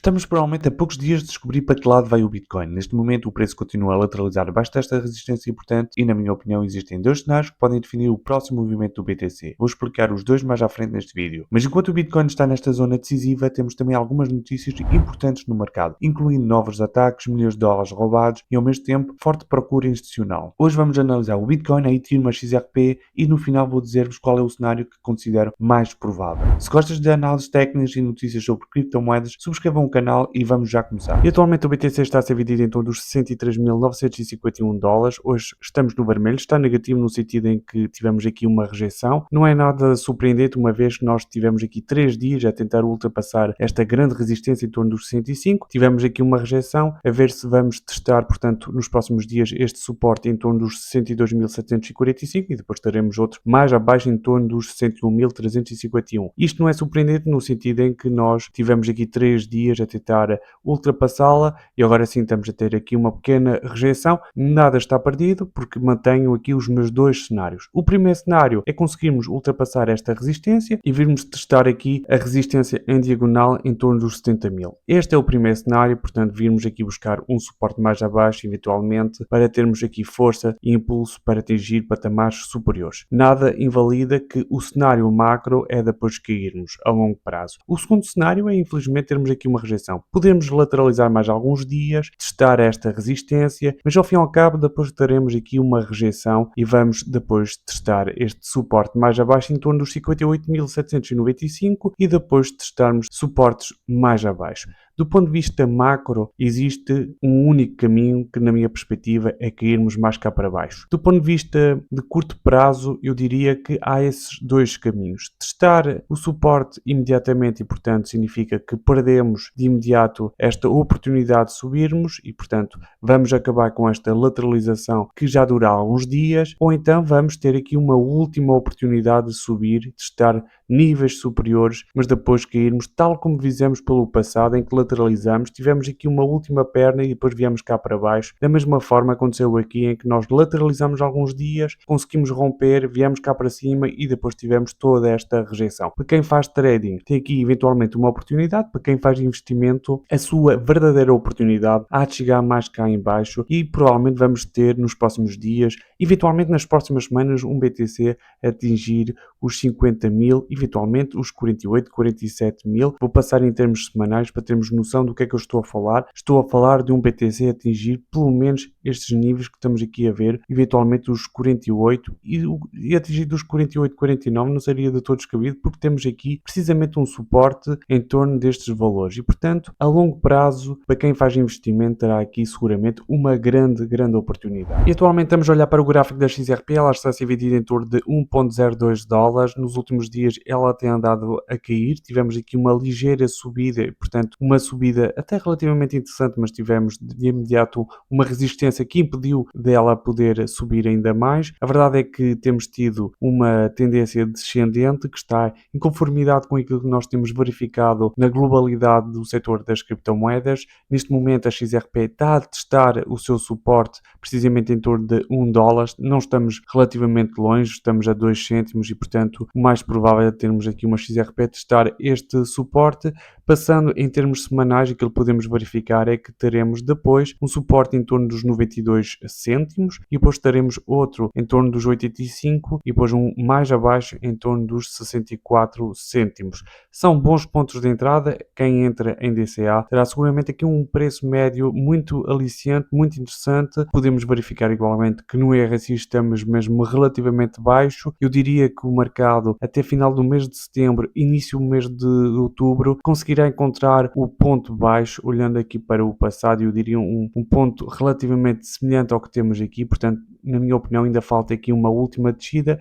Estamos provavelmente a poucos dias de descobrir para que lado vai o Bitcoin. Neste momento o preço continua a lateralizar abaixo desta resistência importante e, na minha opinião, existem dois cenários que podem definir o próximo movimento do BTC. Vou explicar os dois mais à frente neste vídeo. Mas enquanto o Bitcoin está nesta zona decisiva, temos também algumas notícias importantes no mercado, incluindo novos ataques, milhões de dólares roubados e, ao mesmo tempo, forte procura institucional. Hoje vamos analisar o Bitcoin, a Ethereum, a XRP e no final vou dizer-vos qual é o cenário que considero mais provável. Se gostas de análises técnicas e notícias sobre criptomoedas, subscrevam o canal e vamos já começar. E atualmente o BTC está a ser vendido em torno dos 63.951 dólares. Hoje estamos no vermelho, está negativo no sentido em que tivemos aqui uma rejeição. Não é nada surpreendente, uma vez que nós tivemos aqui 3 dias a tentar ultrapassar esta grande resistência em torno dos 65. Tivemos aqui uma rejeição, a ver se vamos testar, portanto, nos próximos dias este suporte em torno dos 62.745 e depois teremos outro mais abaixo em torno dos 61.351. Isto não é surpreendente no sentido em que nós tivemos aqui 3 dias a tentar ultrapassá-la e agora sim estamos a ter aqui uma pequena rejeição. Nada está perdido porque mantenho aqui os meus dois cenários. O primeiro cenário é conseguirmos ultrapassar esta resistência e virmos testar aqui a resistência em diagonal em torno dos 70.000. Este é o primeiro cenário, portanto virmos aqui buscar um suporte mais abaixo eventualmente para termos aqui força e impulso para atingir patamares superiores. Nada invalida que o cenário macro é depois cairmos a longo prazo. O segundo cenário é infelizmente termos aqui uma rejeição. Podemos lateralizar mais alguns dias, testar esta resistência, mas ao fim e ao cabo depois teremos aqui uma rejeição e vamos depois testar este suporte mais abaixo em torno dos 58.795 e depois testarmos suportes mais abaixo. Do ponto de vista macro, existe um único caminho que, na minha perspectiva, é cairmos mais cá para baixo. Do ponto de vista de curto prazo, eu diria que há esses dois caminhos. Testar o suporte imediatamente e, portanto, significa que perdemos de imediato esta oportunidade de subirmos e, portanto, vamos acabar com esta lateralização que já dura alguns dias, ou então vamos ter aqui uma última oportunidade de subir, testar níveis superiores, mas depois cairmos, tal como fizemos pelo passado, em que lateralizamos, tivemos aqui uma última perna e depois viemos cá para baixo. Da mesma forma aconteceu aqui, em que nós lateralizamos alguns dias, conseguimos romper, viemos cá para cima e depois tivemos toda esta rejeição. Para quem faz trading, tem aqui eventualmente uma oportunidade. Para quem faz investimento, a sua verdadeira oportunidade há de chegar mais cá em baixo e provavelmente vamos ter nos próximos dias, eventualmente nas próximas semanas, um BTC a atingir os 50.000, eventualmente os 48, 47.000. Vou passar em termos semanais para termos noção do que é que eu estou a falar. Estou a falar de um BTC atingir pelo menos estes níveis que estamos aqui a ver, eventualmente os 48 e atingir dos 48, 49 não seria de todo descabido porque temos aqui precisamente um suporte em torno destes valores e, portanto, a longo prazo, para quem faz investimento, terá aqui seguramente uma grande oportunidade. E atualmente estamos a olhar para o gráfico da XRP, ela está a ser vendida em torno de 1.02 dólares. Nos últimos dias ela tem andado a cair, tivemos aqui uma ligeira subida, portanto uma subida até relativamente interessante, mas tivemos de imediato uma resistência que impediu dela poder subir ainda mais. A verdade é que temos tido uma tendência descendente que está em conformidade com aquilo que nós temos verificado na globalidade do setor das criptomoedas. Neste momento a XRP está a testar o seu suporte precisamente em torno de 1 dólar, não estamos relativamente longe, estamos a 2 cêntimos e, portanto, o mais provável é termos aqui uma XRP a testar este suporte. Passando em termos semanais, aquilo que podemos verificar é que teremos depois um suporte em torno dos 92 cêntimos e depois teremos outro em torno dos 85 e depois um mais abaixo em torno dos 64 cêntimos. São bons pontos de entrada. Quem entra em DCA terá seguramente aqui um preço médio muito aliciante, muito interessante. Podemos verificar igualmente que no RSI estamos mesmo relativamente baixo. Eu diria que o mercado até final do mês de setembro, início do mês de outubro, conseguirá encontrar o ponto baixo. Olhando aqui para o passado, eu diria um ponto relativamente semelhante ao que temos aqui, portanto, na minha opinião, ainda falta aqui uma última descida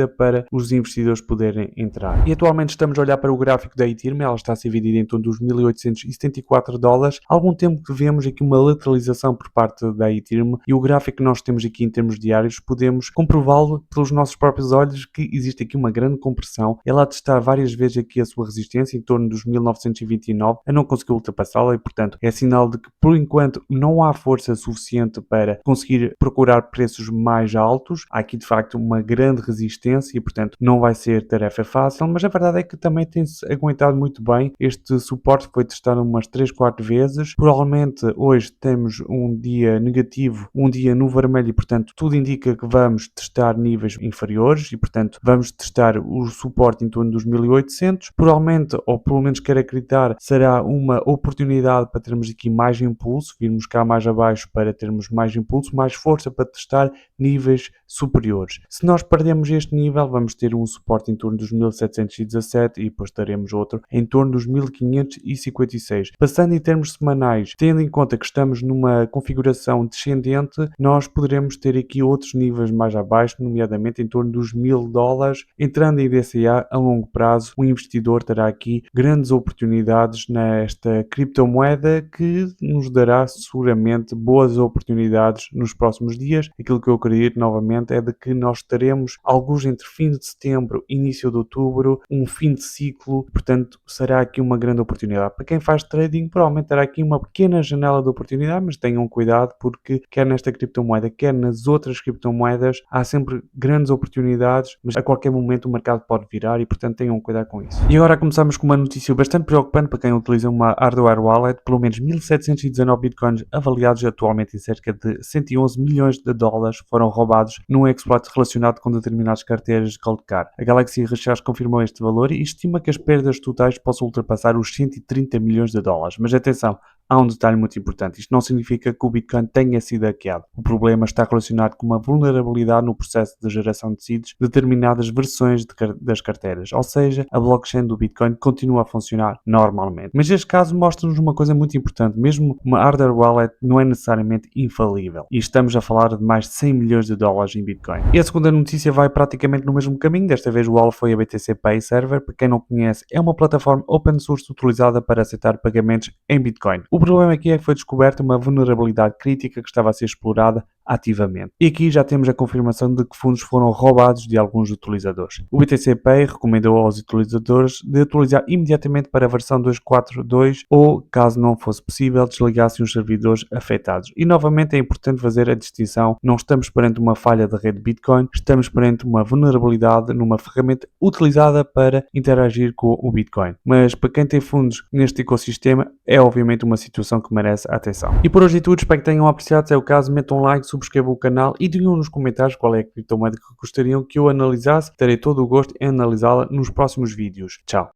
para os investidores poderem entrar. E atualmente estamos a olhar para o gráfico da Ethereum, ela está a ser dividida em torno dos 1.874 dólares. Há algum tempo que vemos aqui uma lateralização por parte da Ethereum e o gráfico que nós temos aqui em termos diários, podemos comprová-lo pelos nossos próprios olhos que existe aqui uma grande compressão. Ela a testar várias vezes aqui a sua resistência em torno dos 1929, a não conseguir ultrapassá-la e, portanto, é sinal de que por enquanto não há força suficiente para conseguir procurar procurar preços mais altos. Há aqui de facto uma grande resistência e portanto não vai ser tarefa fácil, mas a verdade é que também tem-se aguentado muito bem. Este suporte foi testado umas 3, 4 vezes. Provavelmente hoje temos um dia negativo, um dia no vermelho e portanto tudo indica que vamos testar níveis inferiores e portanto vamos testar o suporte em torno dos 1800. Provavelmente, ou pelo menos quero acreditar, será uma oportunidade para termos aqui mais impulso, virmos cá mais abaixo para termos mais impulso, mais força para testar níveis superiores. Se nós perdemos este nível, vamos ter um suporte em torno dos 1717 e depois teremos outro em torno dos 1556. Passando em termos semanais, tendo em conta que estamos numa configuração descendente, nós poderemos ter aqui outros níveis mais abaixo, nomeadamente em torno dos $1000. Entrando em DCA a longo prazo, o investidor terá aqui grandes oportunidades nesta criptomoeda que nos dará seguramente boas oportunidades nos próximos dias. Aquilo que eu acredito novamente é de que nós teremos alguns entre fim de setembro e início de outubro, um fim de ciclo, portanto será aqui uma grande oportunidade. Para quem faz trading, provavelmente terá aqui uma pequena janela de oportunidade, mas tenham cuidado porque quer nesta criptomoeda, quer nas outras criptomoedas, há sempre grandes oportunidades, mas a qualquer momento o mercado pode virar e portanto tenham cuidado com isso. E agora começamos com uma notícia bastante preocupante para quem utiliza uma hardware wallet. Pelo menos 1719 bitcoins avaliados atualmente em cerca de 111 milhões de dólares foram roubados num exploit relacionado com determinadas carteiras de cold card. A Galaxy Research confirmou este valor e estima que as perdas totais possam ultrapassar os 130 milhões de dólares. Mas atenção, há um detalhe muito importante. Isto não significa que o Bitcoin tenha sido hackeado. O problema está relacionado com uma vulnerabilidade no processo de geração de seeds de determinadas versões das carteiras. Ou seja, a blockchain do Bitcoin continua a funcionar normalmente. Mas este caso mostra-nos uma coisa muito importante. Mesmo uma hardware wallet não é necessariamente infalível. E estamos a falar de mais de 100 milhões de dólares em Bitcoin. E a segunda notícia vai praticamente no mesmo caminho. Desta vez o alvo foi a BTC Pay Server. Para quem não conhece, é uma plataforma open source utilizada para aceitar pagamentos em Bitcoin. O problema aqui é que foi descoberta uma vulnerabilidade crítica que estava a ser explorada ativamente. E aqui já temos a confirmação de que fundos foram roubados de alguns utilizadores. O BTC Pay recomendou aos utilizadores de atualizar imediatamente para a versão 2.4.2 ou, caso não fosse possível, desligassem os servidores afetados. E novamente é importante fazer a distinção. Não estamos perante uma falha da rede Bitcoin, estamos perante uma vulnerabilidade numa ferramenta utilizada para interagir com o Bitcoin. Mas para quem tem fundos neste ecossistema, é obviamente uma situação que merece atenção. E por hoje é tudo, espero que tenham apreciado. Se é o caso, metam um like, subscrevam o canal e digam nos comentários qual é a criptomoeda que gostariam que eu analisasse. Terei todo o gosto em analisá-la nos próximos vídeos. Tchau!